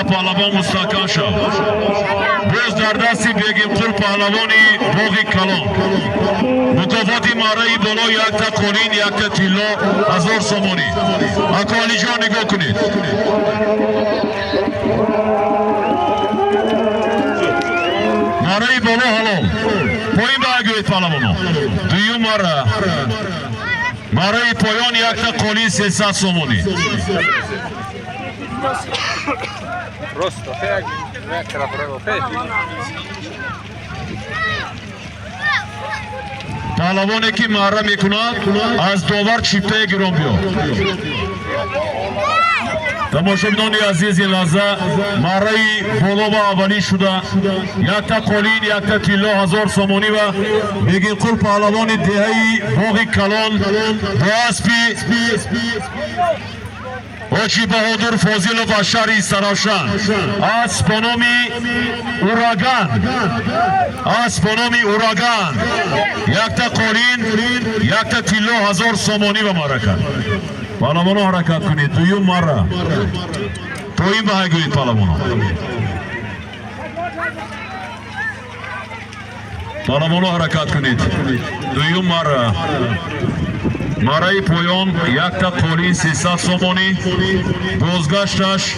پهلوان مستحکم شد. باز در دستی بیگمپور پهلوانی باغی کلان. مکافات مارایی بالا یک تا قولین یک تا تیلا 1000 سومانی. اکالی جان نگاه کنید. مارایی بالا حلال. پایین بگوید پهلوانا. دویم ماره. مارایی پایان یک تا قولین 300 سومانی. Prosto, mettere prego پهلوانی که ماره میکند از داور چیپته گیران بیا. تماشاگران عزیز این لحظه ماره بالا و اولی شده. یک تا قولین یک تا تیلا 1000 سومانی و بیگمپور پهلوان دهی باغی کلان با اسبی حاجی بهادر فاضل بشری سرافشان از بنامی اوراگان یک تا قولین یک تا تیلا 1000 سومانی و مارکن. پهلوانا حرکت کنید. دویم ماره پایین بگوید پهلوانا. پهلوانا حرکت کنید. دویم ماره ماره پایان یک تا قولین 300 سومانی. بازگشتش